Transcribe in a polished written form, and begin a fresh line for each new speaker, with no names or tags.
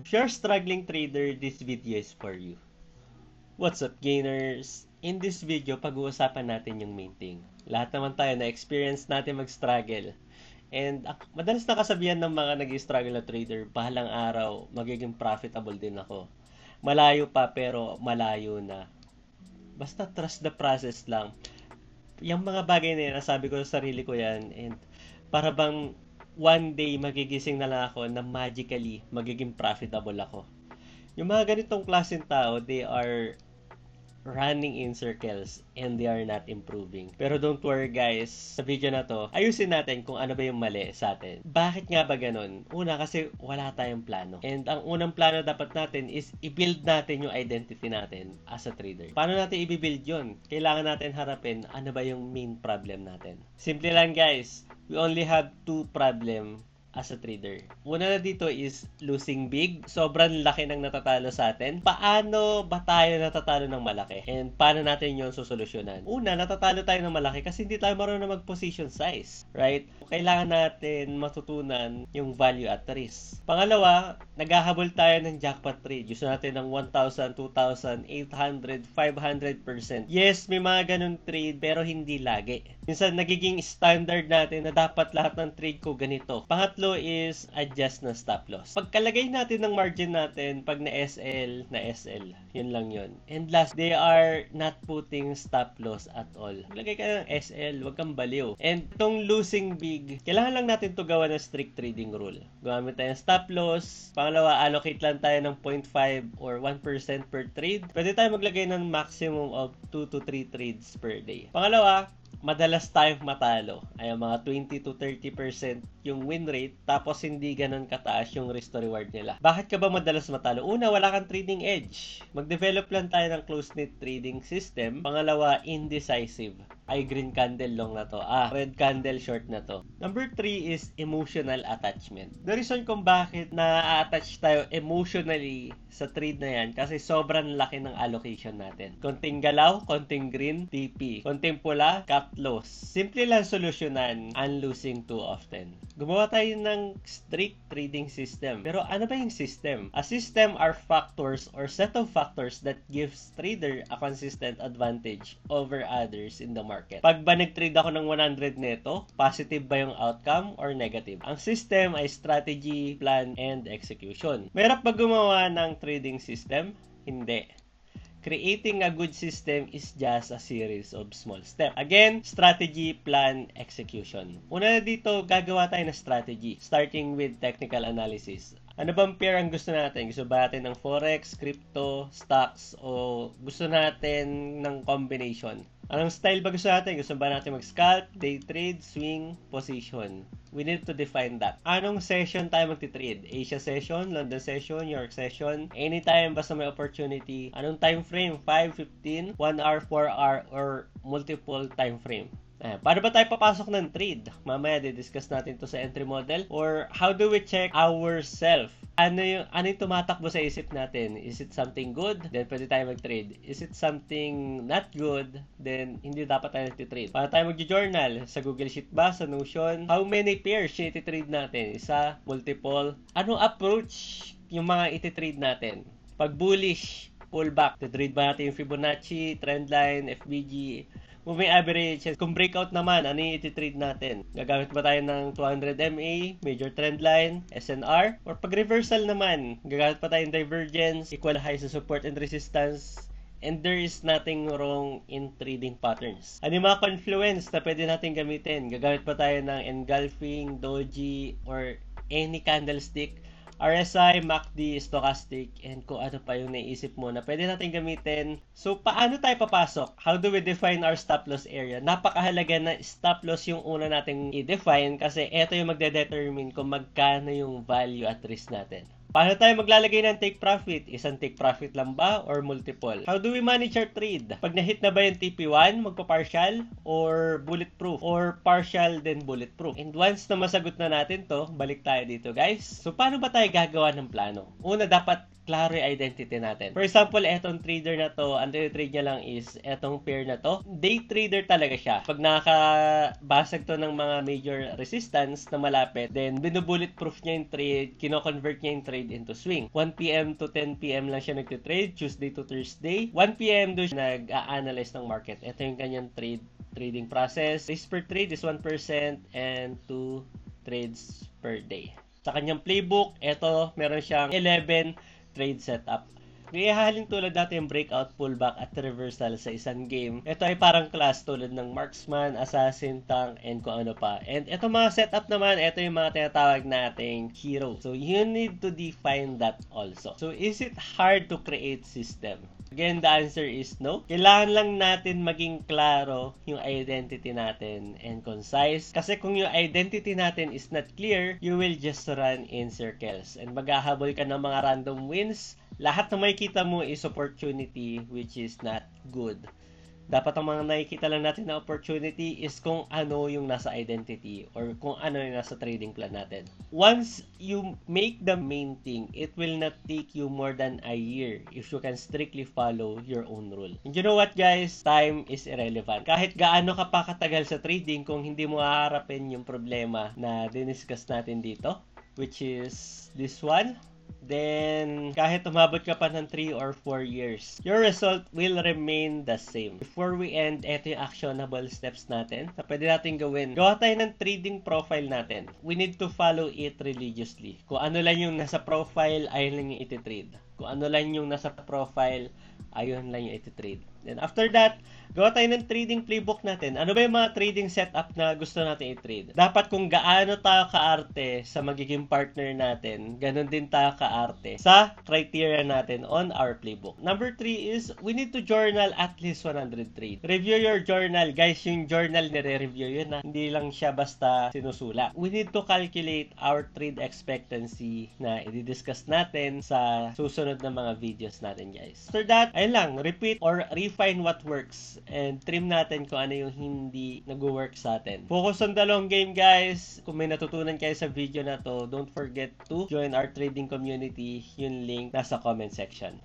If you're struggling trader, this video is for you. What's up, gainers? In this video, pag-uusapan natin yung main thing. Lahat naman tayo na-experience natin mag-struggle. And madalas nakasabihan ng mga nag-struggle na trader, bahalang araw, magiging profitable din ako. Malayo pa pero malayo na. Basta trust the process lang. Yung mga bagay na yan, nasabi ko sa sarili ko yan. And para bang one day magigising na lang ako na magically magiging profitable ako. Yung mga ganitong klaseng tao, they are running in circles and they are not improving. Pero don't worry guys, sa video na to, ayusin natin kung ano ba yung mali sa atin. Bakit nga ba ganun? Una, kasi wala tayong plano. And ang unang plano dapat natin is i-build natin yung identity natin as a trader. Paano natin i-build yun? Kailangan natin harapin ano ba yung main problem natin. Simple lang guys, we only have two problem as a trader. Una na dito is losing big. Sobrang laki ng natatalo sa atin. Paano ba tayo natatalo ng malaki? And paano natin yun susolusyonan? Una, natatalo tayo ng malaki kasi hindi tayo marunong mag-position size. Right? Kailangan natin matutunan yung value at risk. Pangalawa, naghahabol tayo ng jackpot trade. Gusto natin ng 1,000, 2,000, 800, 500%. Yes, may mga ganun trade pero hindi lagi. Minsan nagiging standard natin na dapat lahat ng trade ko ganito. Pangatlo is adjust na stop loss. Pagkalagay natin ng margin natin, pag na SL, yun lang yun. And last, they are not putting stop loss at all. Lagay ka ng SL, wag kang baliw. And itong losing big, kailangan lang natin to gawa ng strict trading rule. Gumamit tayo ng stop loss. Pangalawa, allocate lang tayo ng 0.5 or 1% per trade. Pwede tayo maglagay ng maximum of 2 to 3 trades per day. Pangalawa, madalas tayong matalo. Ay mga 20 to 30% yung win rate, tapos hindi ganun kataas yung risk to reward nila. Bakit ka ba madalas matalo? Una, wala kang trading edge. Mag-develop lang tayo ng close-knit trading system. Pangalawa, indecisive. Ay, green candle long na to. Red candle short na to. Number 3 is emotional attachment. The reason kung bakit na-attach tayo emotionally sa trade na yan, kasi sobrang laki ng allocation natin. Konting galaw, konting green, TP. Konting pula, cut loss. Simple lang solusyonan, unlosing too often. Gumawa tayo ng strict trading system. Pero ano ba yung system? A system are factors or set of factors that gives trader a consistent advantage over others in the market. Pag ba nag-trade ako ng 100 neto, positive ba yung outcome or negative? Ang system ay strategy, plan, and execution. Mahirap ba gumawa ng trading system? Hindi. Creating a good system is just a series of small steps. Again, strategy, plan, execution. Una na dito, gagawa tayo ng strategy, starting with technical analysis. Ano bang pair ang gusto natin? Gusto ba natin ng forex, crypto, stocks, o gusto natin ng combination? Anong style ba gusto natin? Gusto ba natin mag-scalp, day trade, swing, position? We need to define that. Anong session tayo magti-trade? Asia session, London session, New York session, anytime basta may opportunity. Anong time frame? 5, 15, 1 hour, 4 hour, or multiple time frame? Paano ba tayo papasok ng trade? Mamaya di-discuss natin to sa entry model. Or how do we check ourselves? Ano yung tumatakbo sa isip natin? Is it something good? Then pwede tayo mag-trade. Is it something not good? Then hindi dapat tayo nag-trade. Paano tayo mag-journal? Sa Google Sheet ba? Sa Notion? How many pairs yung iti-trade natin? Isa? Multiple? Anong approach yung mga iti-trade natin? Pag bullish, pullback, iti-trade ba natin yung Fibonacci, trendline, FBG, moving average? Kung breakout naman, ano yung iti-trade natin? Gagamit ba tayo ng 200 MA, major trend line, SNR? Or pag reversal naman, gagamit pa tayo ng divergence, equal high sa support and resistance? And there is nothing wrong in trading patterns. Ano yung mga confluence na pwede natin gamitin? Gagamit pa tayo ng engulfing, doji, or any candlestick, RSI, MACD, stochastic, and kung ano pa yung naisip mo na pwede natin gamitin. So, paano tayo papasok? How do we define our stop loss area? Napakahalaga na stop loss yung una nating i-define kasi ito yung magde-determine kung magkano yung value at risk natin. Paano tayo maglalagay ng take profit? Isang take profit lang ba or multiple? How do we manage our trade? Pag na-hit na ba yung TP1, magpa-partial or bulletproof? Or partial then bulletproof? And once na masagot na natin to, balik tayo dito guys. So paano ba tayo gagawa ng plano? Una, dapat klaro yung identity natin. For example, etong trader na to, ang trade niya lang is etong pair na to. Day trader talaga siya. Pag nakabasag to ng mga major resistance na malapit, then binubulletproof niya yung trade, kino-convert niya yung trade nagtitrade into swing. 1 p.m. to 10 p.m. lang siya nagtitrade, Tuesday to Thursday. 1 p.m. doon siya nag-a-analyze ng market. Ito yung kanyang trading process. Risk per trade is 1% and 2 trades per day. Sa kanyang playbook, ito, meron siyang 11 trade setup. Ihahalin tulad natin yung breakout, pullback at reversal sa isang game. Ito ay parang class tulad ng marksman, assassin, tank, and kung ano pa. And ito mga setup naman, ito yung mga tinatawag nating hero. So you need to define that also. So is it hard to create system? Again, the answer is no. Kailangan lang natin maging klaro yung identity natin and concise. Kasi kung yung identity natin is not clear, you will just run in circles. And maghahabol ka ng mga random wins. Lahat na makikita mo is opportunity, which is not good. Dapat ang mga nakikita lang natin na opportunity is kung ano yung nasa identity or kung ano yung nasa trading plan natin. Once you make the main thing, it will not take you more than a year if you can strictly follow your own rule. And you know what guys? Time is irrelevant. Kahit gaano ka pa katagal sa trading, kung hindi mo haharapin yung problema na diniscuss natin dito, which is this one, then kahit umabot ka pa ng 3 or 4 years, your result will remain the same. Before we end, ito yung actionable steps natin na pwede natin gawin. Gawa tayo ng trading profile natin. We need to follow it religiously. Kung ano lang yung nasa profile, ayun lang yung iti-trade. Kung ano lang yung nasa profile, ayun lang yung iti-trade. Then after that, gawa tayo ng trading playbook natin. Ano ba yung mga trading setup na gusto natin i-trade? Dapat kung gaano tayo kaarte sa magiging partner natin, ganun din tayo kaarte sa criteria natin on our playbook. Number 3 is, we need to journal at least 100 trade. Review your journal. Guys, yung journal nire-review yun na. Hindi lang siya basta sinusulat. We need to calculate our trade expectancy na i-discuss natin sa susunod na mga videos natin guys. After that, ayun lang, repeat or refine what works and trim natin kung ano yung hindi nag-work sa atin. Focus on the long game guys. Kung may natutunan kayo sa video na to, don't forget to join our trading community. Yung link nasa comment section.